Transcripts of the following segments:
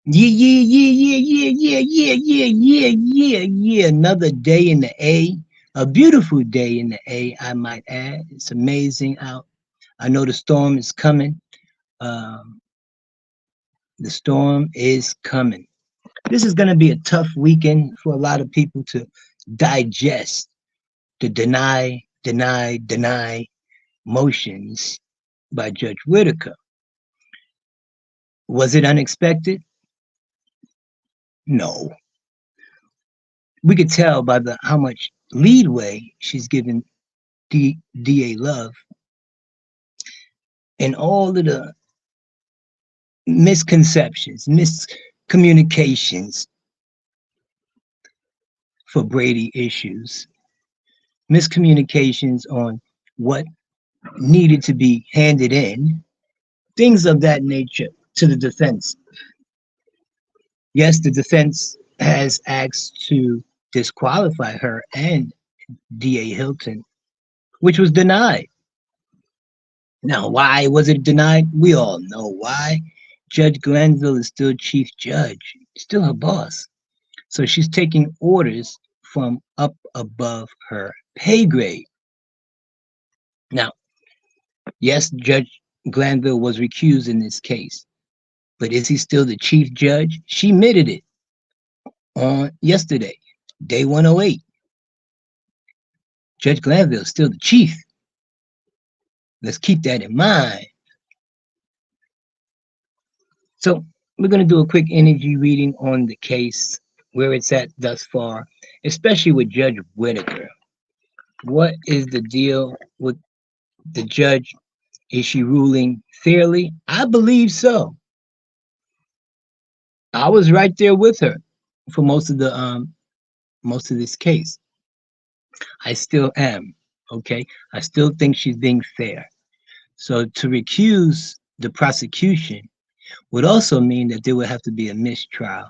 Yeah, yeah, yeah, yeah, yeah, yeah, yeah, yeah, yeah, yeah. Another day in the A. A beautiful day in the A, I might add. It's amazing out. I know the storm is coming. Um, the storm is coming. This is going to be a tough weekend for a lot of people to digest the deny motions by Judge Whitaker. Was it unexpected? No. We could tell by the how much leadway she's given DA Love and all of the misconceptions, miscommunications for Brady issues, miscommunications on what needed to be handed in, things of that nature to the defense. Yes, the defense has asked to disqualify her and DA Hilton, which was denied. Now, why was it denied? We all know why. Judge Glanville is still chief judge, still her boss. So she's taking orders from up above her pay grade. Now, yes, Judge Glanville was recused in this case, but is he still the chief judge? She admitted it on yesterday, day 108. Judge Glanville is still the chief. Let's keep that in mind. So we're going to do a quick energy reading on the case, where it's at thus far, especially with Judge Whitaker. What is the deal with the judge? Is she ruling fairly? I believe so. I was right there with her for most of this case. I still am. Okay. I still think she's being fair. So to recuse the prosecution would also mean that there would have to be a mistrial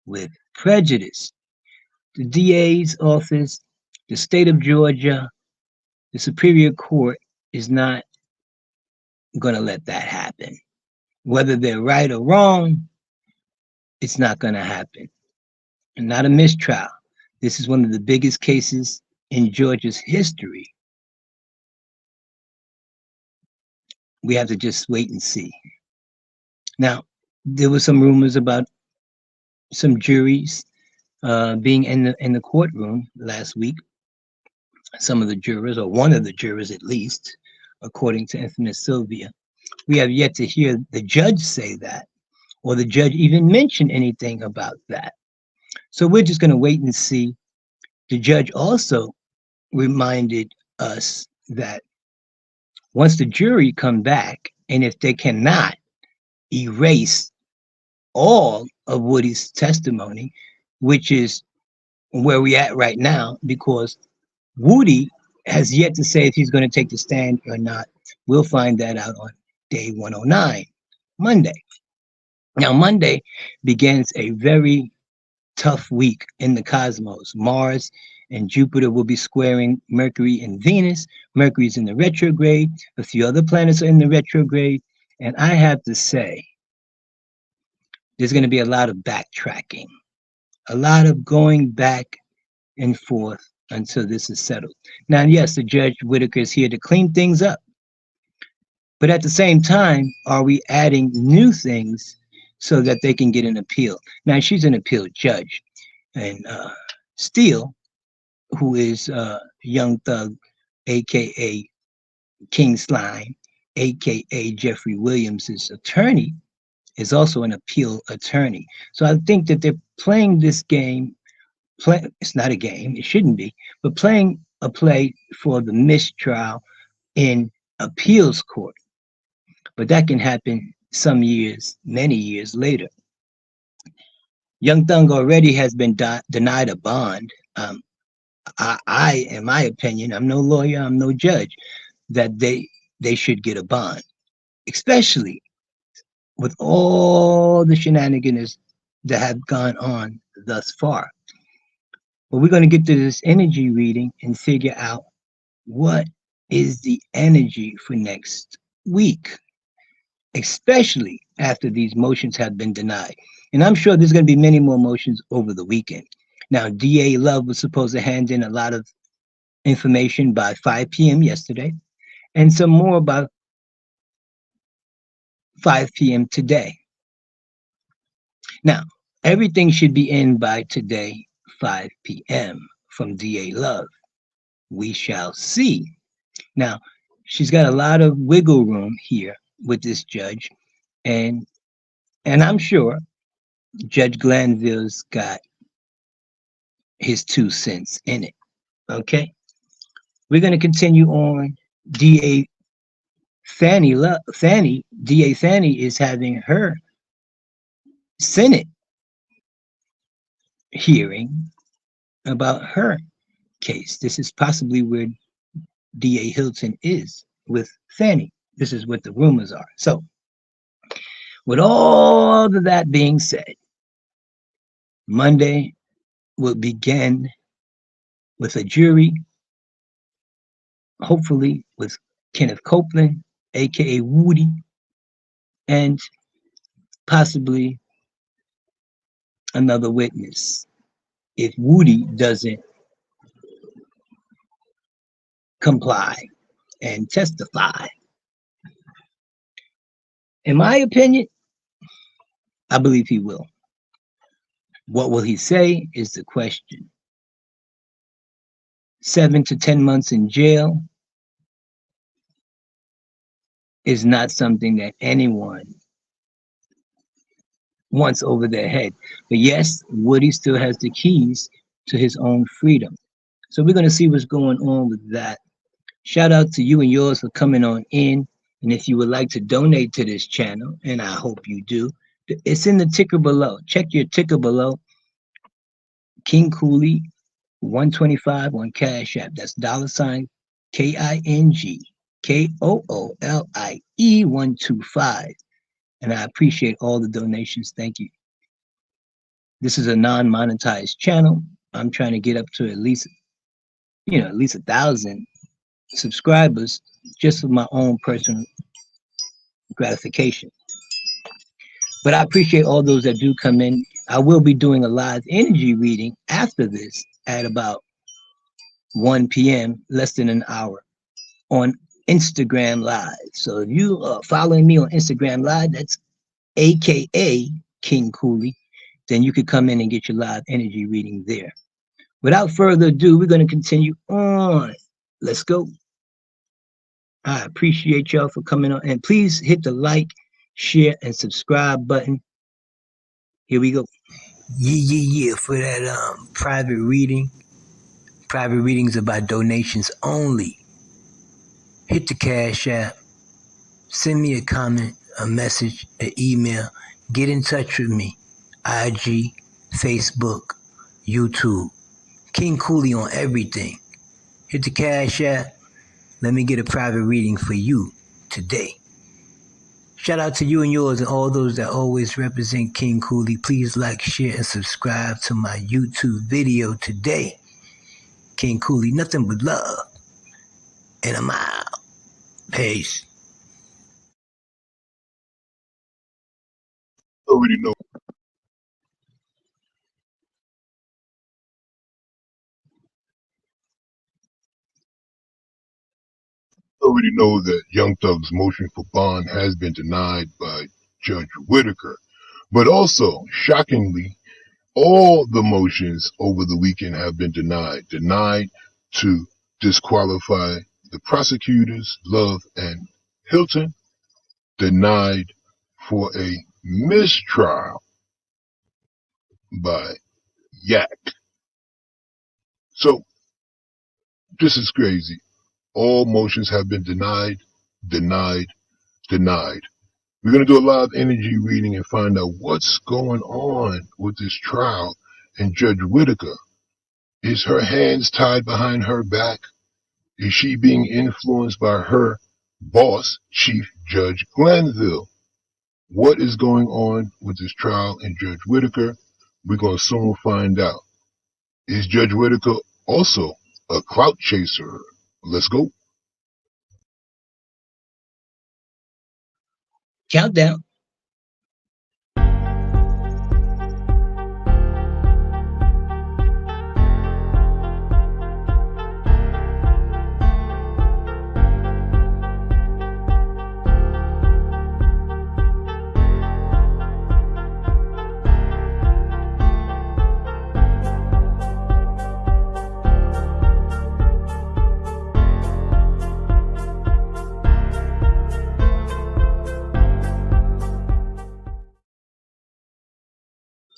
with prejudice. The DA's office, the state of Georgia, the Superior Court is not going to let that happen. Whether they're right or wrong, it's not going to happen. And not a mistrial. This is one of the biggest cases in Georgia's history. We have to just wait and see. Now, there were some rumors about some juries being in the courtroom last week. Some of the jurors, or one of the jurors at least, according to infamous Sylvia. We have yet to hear the judge say that, or the judge even mention anything about that. So we're just going to wait and see. The judge also reminded us that once the jury come back, and if they cannot erase all of Woody's testimony, which is where we at right now, because Woody has yet to say if he's going to take the stand or not. We'll find that out on day 109, Monday. Now, Monday begins a very tough week in the cosmos. Mars and Jupiter will be squaring Mercury and Venus. Mercury's in the retrograde. A few other planets are in the retrograde. And I have to say, there's going to be a lot of backtracking, a lot of going back and forth until this is settled. Now, yes, the Judge Whitaker is here to clean things up. But at the same time, are we adding new things so that they can get an appeal? Now, she's an appeal judge. And Steele, who is Young Thug, a.k.a. King Slime, a.k.a. Jeffrey Williams' attorney, is also an appeal attorney. So I think that they're playing this game. It's not a game, it shouldn't be, but playing a play for the mistrial in appeals court. But that can happen some years, many years later. Young Thug already has been denied a bond. In my opinion, I'm no lawyer, I'm no judge, that they should get a bond, especially with all the shenanigans that have gone on thus far. But we're going to get to this energy reading and figure out what is the energy for next week, especially after these motions have been denied. And I'm sure there's going to be many more motions over the weekend. Now, DA Love was supposed to hand in a lot of information by 5 p.m. yesterday, and some more by 5 p.m. today. Now, everything should be in by today, 5 p.m. from DA Love. We shall see. Now, she's got a lot of wiggle room here with this judge, and I'm sure Judge Glanville's got his 2 cents in it. Okay, we're going to continue on. DA DA Fanny is having her Senate hearing about her case. This is possibly where DA Hilton is with Fanny. This is what the rumors are. So, with all of that being said, Monday will begin with a jury, hopefully with Kenneth Copeland, aka Woody, and possibly another witness if Woody doesn't comply and testify. In my opinion, I believe he will. What will he say is the question. 7 to 10 months in jail is not something that anyone wants over their head. But yes, Woody still has the keys to his own freedom. So we're going to see what's going on with that. Shout out to you and yours for coming on in. And if you would like to donate to this channel, and I hope you do, it's in the ticker below. Check your ticker below. King Cooley 125 on Cash App. That's $ KING KOOLIE 125. And I appreciate all the donations. Thank you. This is a non-monetized channel. I'm trying to get up to at least 1,000 subscribers just for my own personal gratification. But I appreciate all those that do come in. I will be doing a live energy reading after this at about 1 p.m., less than an hour, on Instagram Live. So if you are following me on Instagram Live, that's AKA King Cooley, then you could come in and get your live energy reading there. Without further ado, we're going to continue on. Let's go. I appreciate y'all for coming on. And please hit the like, share, and subscribe button. Here we go. Yeah. For that private reading. Private readings are by donations only. Hit the Cash App. Send me a comment, a message, an email. Get in touch with me. IG, Facebook, YouTube. King Cooley on everything. Hit the Cash App. Let me get a private reading for you today. Shout out to you and yours and all those that always represent King Cooley. Please like, share, and subscribe to my YouTube video today. King Cooley, nothing but love. And I'm out. Peace. Already know. Already know that Young Thug's motion for bond has been denied by Judge Whitaker. But also, shockingly, all the motions over the weekend have been denied. Denied to disqualify the prosecutors, Love and Hilton. Denied for a mistrial by Yak. So, this is crazy. All motions have been denied, denied, denied. We're going to do a live energy reading and find out what's going on with this trial. And Judge Whitaker, is her hands tied behind her back? Is she being influenced by her boss, Chief Judge Glanville? What is going on with this trial and Judge Whitaker? We're going to soon find out. Is Judge Whitaker also a clout chaser? Let's go. Countdown.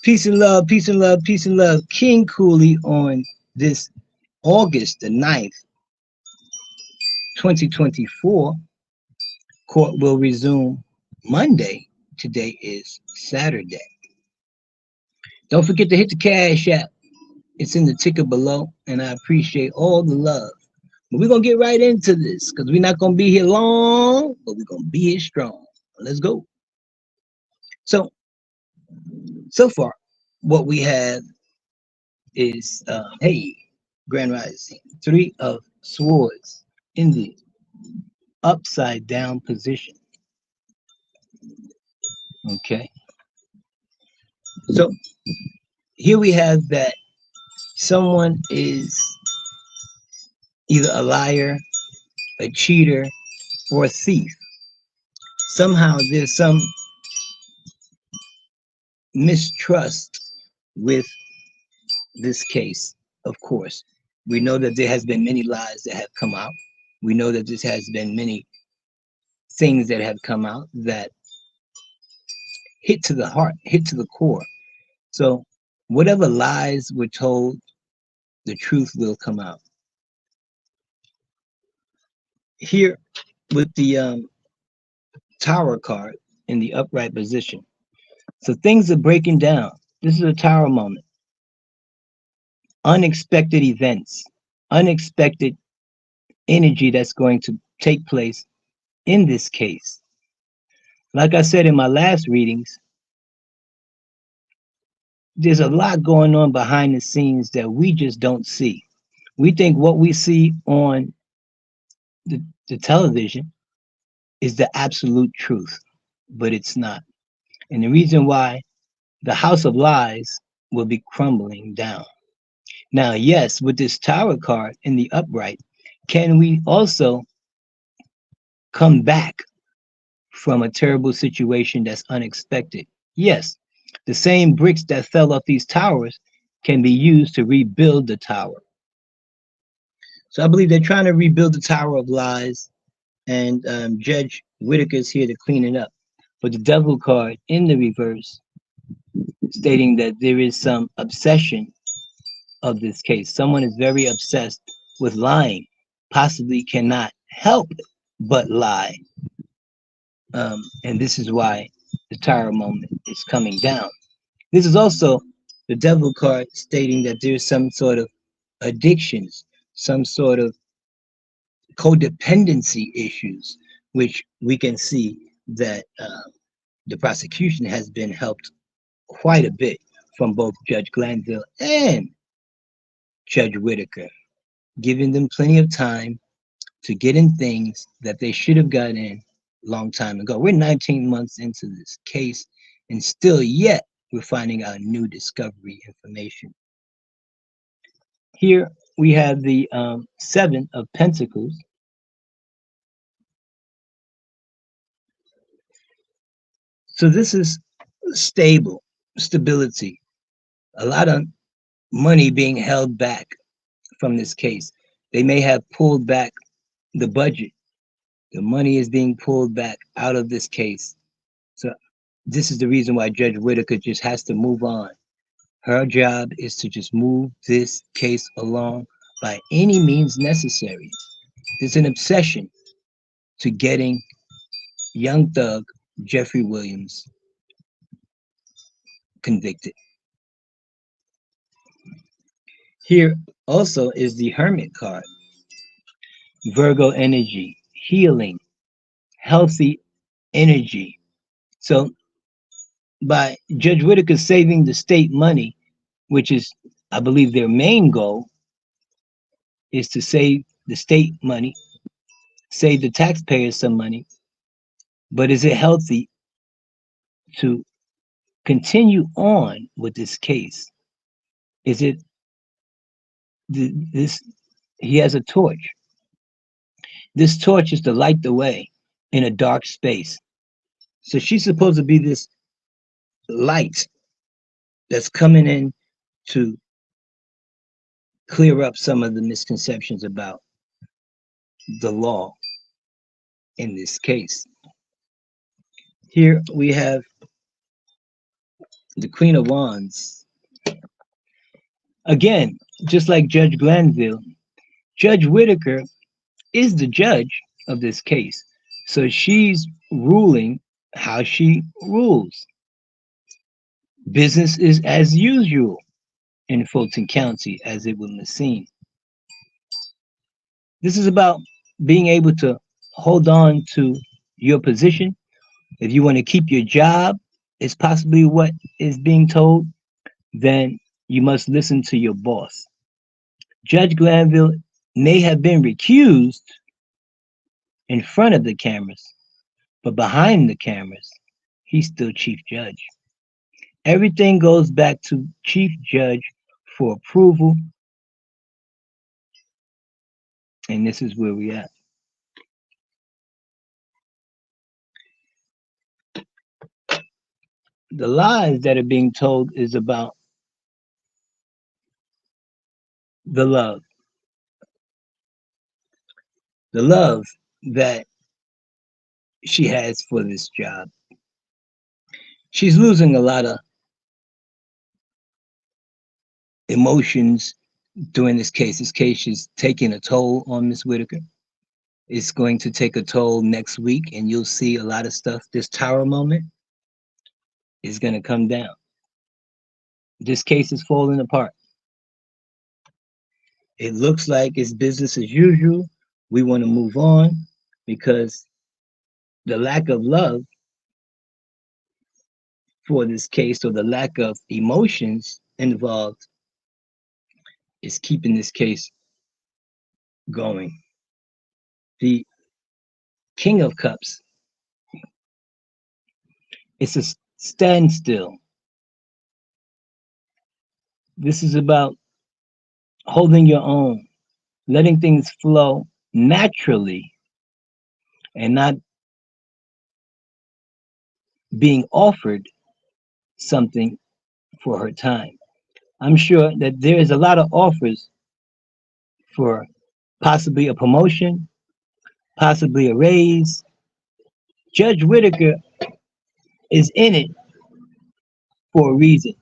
Peace and love, peace and love, peace and love. King Cooley on this August the 9th, 2024. Court will resume Monday. Today is Saturday. Don't forget to hit the Cash App. It's in the ticker below, and I appreciate all the love. But we're going to get right into this because we're not going to be here long, but we're going to be here strong. Let's go. So far, what we have is, hey, Grand Rising, Three of Swords in the upside down position. Okay. So here we have that someone is either a liar, a cheater, or a thief. Somehow there's some mistrust with this case, of course. We know that there has been many lies that have come out. We know that this has been many things that have come out that hit to the heart, hit to the core. So whatever lies were told, the truth will come out. Here with the tower card in the upright position. So things are breaking down. This is a tower moment. Unexpected events, unexpected energy that's going to take place in this case. Like I said in my last readings, there's a lot going on behind the scenes that we just don't see. We think what we see on the television is the absolute truth, but it's not. And the reason why the house of lies will be crumbling down. Now, yes, with this tower card in the upright, can we also come back from a terrible situation that's unexpected? Yes, the same bricks that fell off these towers can be used to rebuild the tower. So I believe they're trying to rebuild the Tower of Lies, and Judge Whitaker's here to clean it up. But the Devil card in the reverse, stating that there is some obsession of this case. Someone is very obsessed with lying, possibly cannot help but lie. And this is why the Tower moment is coming down. This is also the Devil card stating that there's some sort of addictions, some sort of codependency issues, which we can see that the prosecution has been helped quite a bit from both Judge Glanville and Judge Whitaker, giving them plenty of time to get in things that they should have got in a long time ago. We're 19 months into this case, and still yet we're finding out new discovery information. Here we have the Seven of Pentacles. So this is stable, stability, a lot of money being held back from this case. They may have pulled back the budget. The money is being pulled back out of this case. So this is the reason why Judge Whitaker just has to move on. Her job is to just move this case along by any means necessary. There's an obsession to getting young thug Jeffrey Williams convicted. Here also is the Hermit card. Virgo energy, healing, healthy energy. So by Judge Whitaker saving the state money, which is, I believe, their main goal, is to save the state money, save the taxpayers some money. But is it healthy to continue on with this case? Is it this? He has a torch. This torch is to light the way in a dark space. So she's supposed to be this light that's coming in to clear up some of the misconceptions about the law in this case. Here we have the Queen of Wands. Again, just like Judge Glanville, Judge Whitaker is the judge of this case. So she's ruling how she rules. Business is as usual in Fulton County, as it will seem. This is about being able to hold on to your position. If you want to keep your job, is possibly what is being told, then you must listen to your boss. Judge Glanville may have been recused in front of the cameras, but behind the cameras, he's still chief judge. Everything goes back to chief judge for approval, and this is where we at. The lies that are being told is about the love, the love that she has for this job. She's losing a lot of emotions during this case. This case is taking a toll on Miss Whitaker. It's going to take a toll next week, and you'll see a lot of stuff. This tower moment is going to come down. This case is falling apart. It looks like it's business as usual. We want to move on because the lack of love for this case, or the lack of emotions involved, is keeping this case going. The King of Cups, it's a standstill. This is about holding your own, letting things flow naturally, and not being offered something for her time. I'm sure that there is a lot of offers for possibly a promotion, possibly a raise. Judge Whitaker is in it for a reason.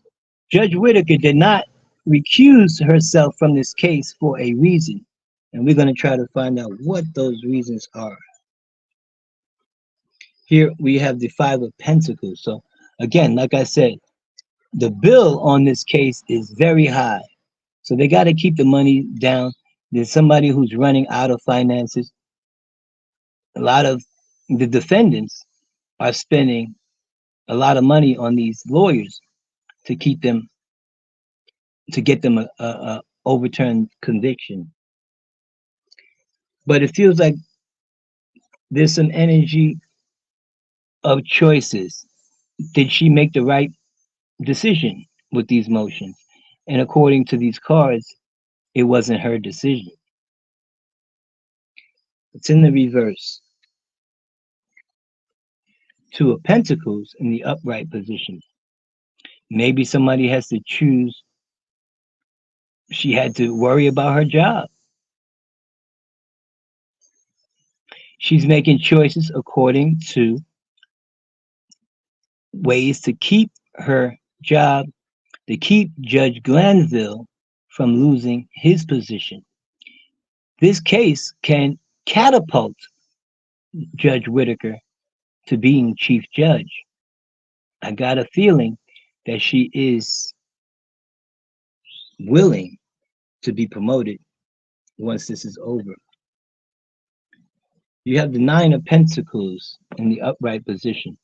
Judge Whitaker did not recuse herself from this case for a reason. And we're going to try to find out what those reasons are. Here we have the Five of Pentacles. So again, like I said, the bill on this case is very high. So they got to keep the money down. There's somebody who's running out of finances. A lot of the defendants are spending a lot of money on these lawyers to keep them, to get them a overturned conviction. But it feels like there's some energy of choices. Did she make the right decision with these motions? And according to these cards, it wasn't her decision. It's in the reverse. Two of Pentacles in the upright position. Maybe somebody has to choose. She had to worry about her job. She's making choices according to ways to keep her job, to keep Judge Glanville from losing his position. This case can catapult Judge Whitaker to being chief judge. I got a feeling that she is willing to be promoted once this is over. You have the Nine of Pentacles in the upright position.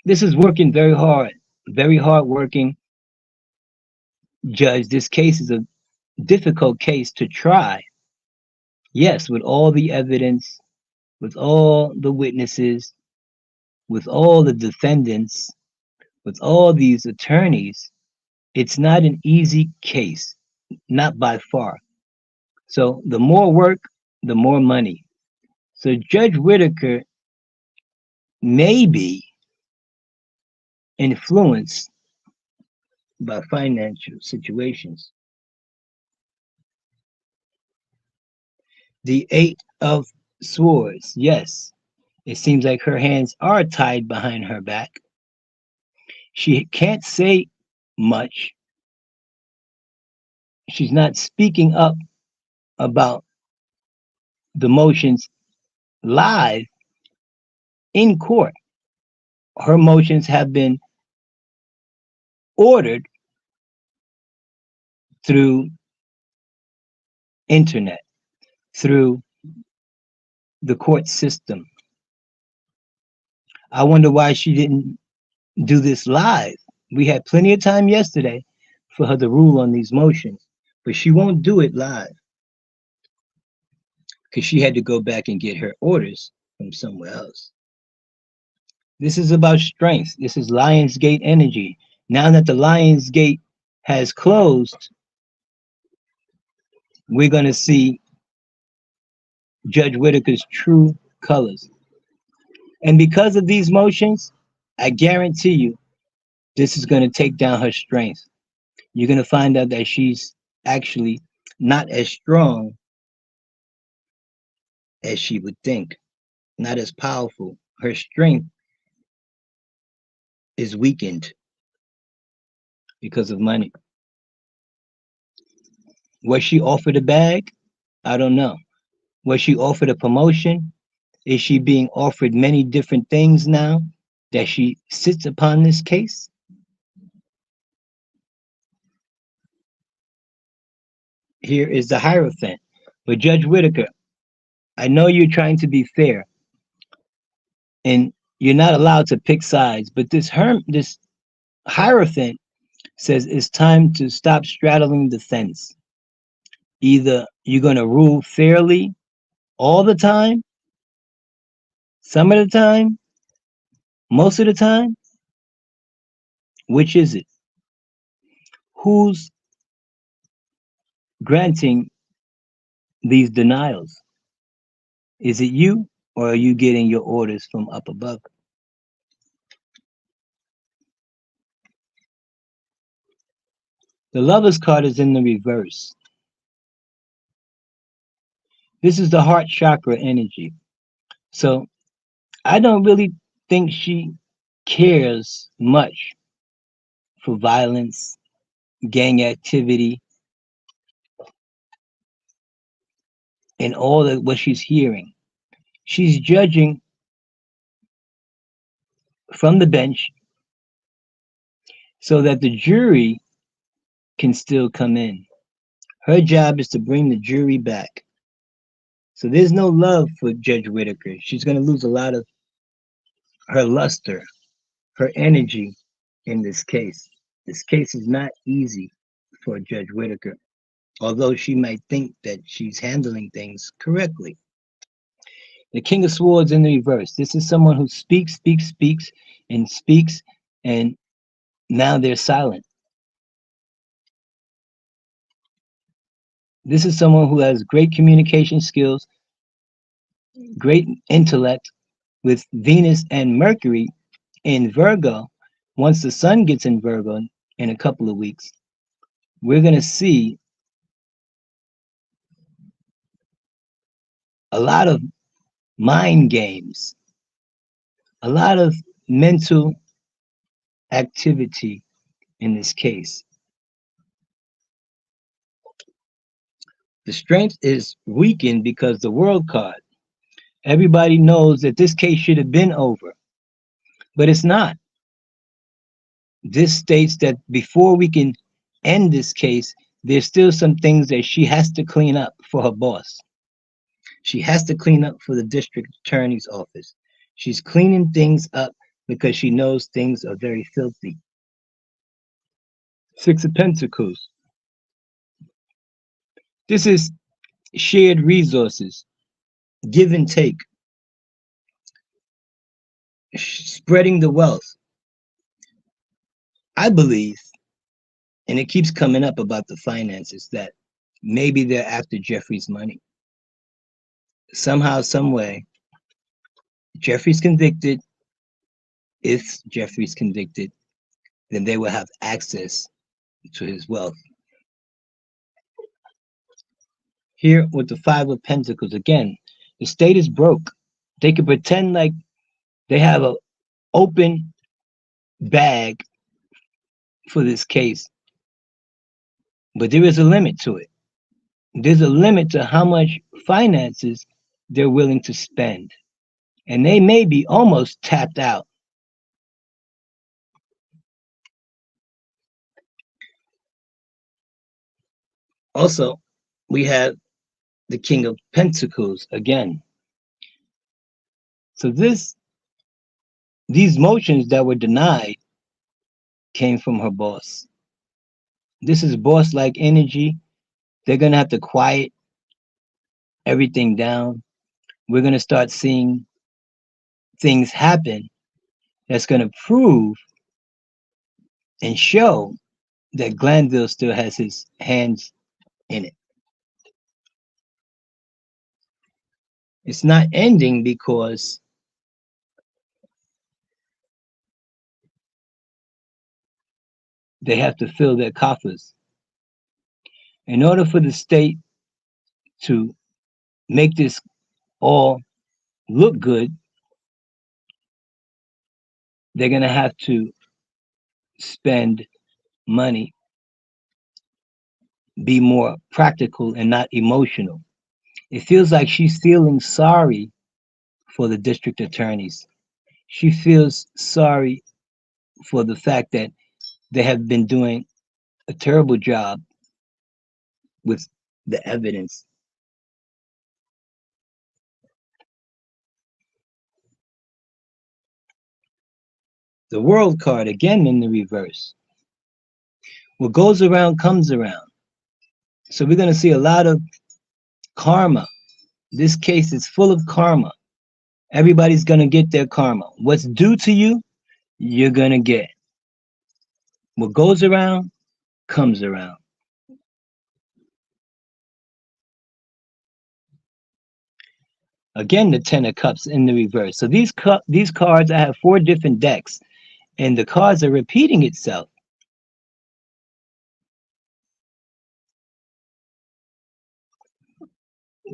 This is working very hard working judge. This case is a difficult case to try. Yes, with all the evidence, with all the witnesses, with all the defendants, with all these attorneys, it's not an easy case, not by far. So the more work, the more money. So Judge Whitaker may be influenced by financial situations. The Eight of Swords, yes, it seems like her hands are tied behind her back. She can't say much. She's not speaking up about the motions live in court. Her motions have been ordered through internet, through the court system. I wonder why she didn't do this live. We had plenty of time yesterday for her to rule on these motions, but she won't do it live because she had to go back and get her orders from somewhere else. This is about strength. This is Lionsgate energy. Now that the Lionsgate has closed, we're going to see Judge Whitaker's true colors. And because of these motions, I guarantee you, this is going to take down her strength. You're going to find out that she's actually not as strong as she would think, not as powerful. Her strength is weakened because of money. Was she offered a bag? I don't know. Was she offered a promotion? Is she being offered many different things now that she sits upon this case? Here is the Hierophant. But Judge Whitaker, I know you're trying to be fair and you're not allowed to pick sides, but this Hierophant says it's time to stop straddling the fence. Either you're going to rule fairly all the time, some of the time, most of the time. Which is it? Who's granting these denials? Is it you, or are you getting your orders from up above? The Lover's card is in the reverse. This is the heart chakra energy. So I don't really think she cares much for violence, gang activity, and all of what she's hearing. She's judging from the bench so that the jury can still come in. Her job is to bring the jury back. So there's no love for Judge Whitaker. She's going to lose a lot of her luster, her energy in this case. This case is not easy for Judge Whitaker, although she might think that she's handling things correctly. The King of Swords in the reverse. This is someone who speaks, and now they're silent. This is someone who has great communication skills, great intellect, with Venus and Mercury in Virgo. Once the sun gets in Virgo in a couple of weeks, we're going to see a lot of mind games, a lot of mental activity in this case. The strength is weakened because the World card. Everybody knows that this case should have been over, but it's not. This states that before we can end this case, there's still some things that she has to clean up for her boss. She has to clean up for the district attorney's office. She's cleaning things up because she knows things are very filthy. Six of Pentacles. This is shared resources, give and take, spreading the wealth. I believe, and it keeps coming up about the finances, that maybe they're after Jeffrey's money. Somehow, some way, Jeffrey's convicted. If Jeffrey's convicted, then they will have access to his wealth. Here with the Five of Pentacles, again, the state is broke. They can pretend like they have an open bag for this case, but there is a limit to it. There's a limit to how much finances they're willing to spend, and they may be almost tapped out. Also, we have the King of Pentacles again. So these motions that were denied came from her boss. This is boss-like energy. They're gonna have to quiet everything down. We're gonna start seeing things happen that's gonna prove and show that Glanville still has his hands in it. It's not ending because they have to fill their coffers. In order for the state to make this all look good, they're going to have to spend money, be more practical and not emotional. It feels like she's feeling sorry for the district attorneys. She feels sorry for the fact that they have been doing a terrible job with the evidence. The world card again in the reverse. What goes around comes around. So we're going to see a lot of karma. This case is full of karma. Everybody's going to get their karma. What's due to you, you're going to get. What goes around comes around. Again, the Ten of Cups in the reverse. So these cards, I have 4 different decks, and the cards are repeating itself.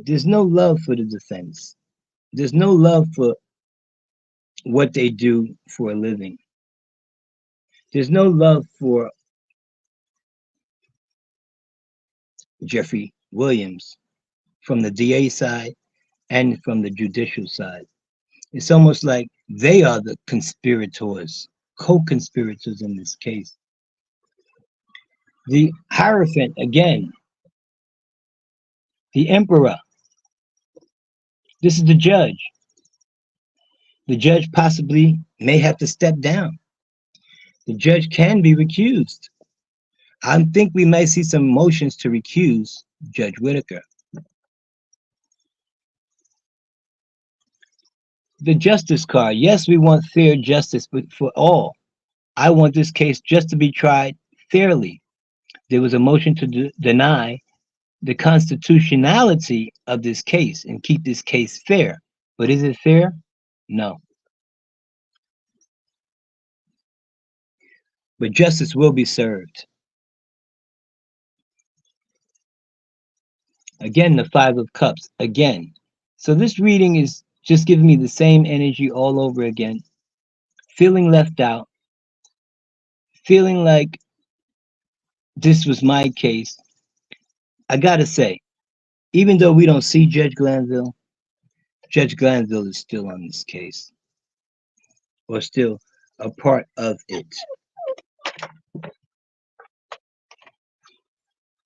There's no love for the defense. There's no love for what they do for a living. There's no love for Jeffrey Williams from the DA side and from the judicial side. It's almost like they are the conspirators, co-conspirators in this case. The Hierophant, again, the Emperor. This is the judge. The judge possibly may have to step down. The judge can be recused. I think we may see some motions to recuse Judge Whitaker. The Justice card. Yes, we want fair justice, but for all. I want this case just to be tried fairly. There was a motion to deny the constitutionality of this case and keep this case fair. But is it fair? No. But justice will be served. Again, the Five of Cups. Again. So this reading is just giving me the same energy all over again. Feeling left out. Feeling like this was my case. I gotta say, even though we don't see Judge Glanville is still on this case, or still a part of it.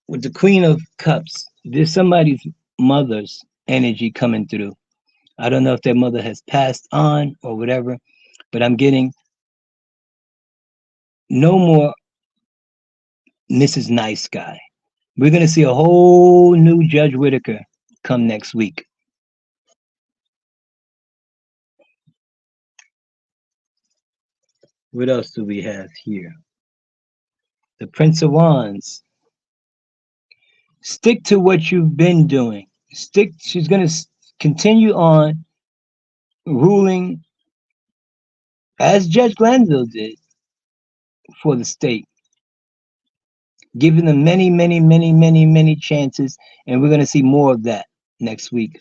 With the Queen of Cups, there's somebody's mother's energy coming through. I don't know if their mother has passed on or whatever, but I'm getting no more Mrs. Nice Guy. We're going to see a whole new Judge Whitaker come next week. What else do we have here? The Prince of Wands. Stick to what you've been doing. She's going to continue on ruling as Judge Glanville did for the state, giving them many, many, many, many, many chances, and we're going to see more of that next week.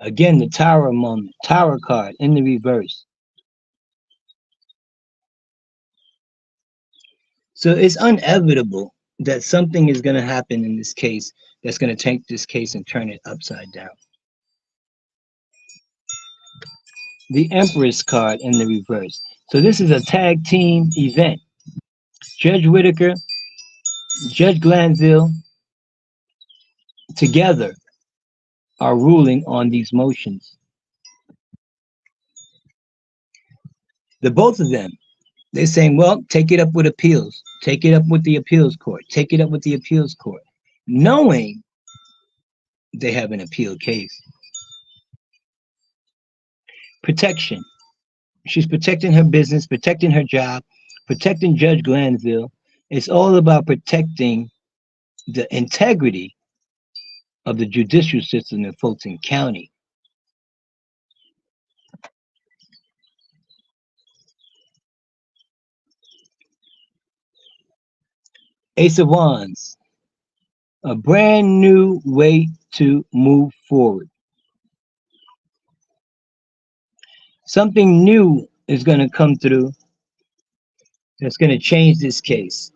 Again, the Tower moment, Tower card in the reverse. So it's inevitable that something is going to happen in this case that's going to take this case and turn it upside down. The Empress card in the reverse. So this is a tag team event. Judge Whitaker, Judge Glanville, together are ruling on these motions. The both of them, they're saying, well, take it up with appeals. Take it up with the appeals court. Take it up with the appeals court. Knowing they have an appeal case. Protection. She's protecting her business, protecting her job, protecting Judge Glanville. It's all about protecting the integrity of the judicial system in Fulton County. Ace of Wands, a brand new way to move forward. Something new is going to come through that's going to change this case.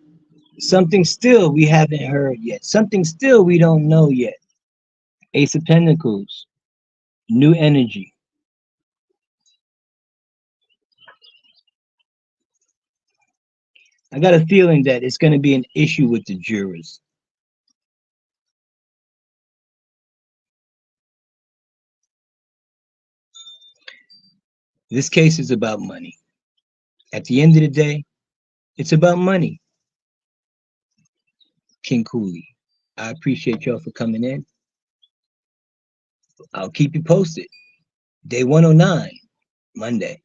Something still we haven't heard yet. Something still we don't know yet. Ace of Pentacles, new energy. I got a feeling that it's going to be an issue with the jurors. This case is about money. At the end of the day, it's about money. King Cooley, I appreciate y'all for coming in. I'll keep you posted. Day 109, Monday.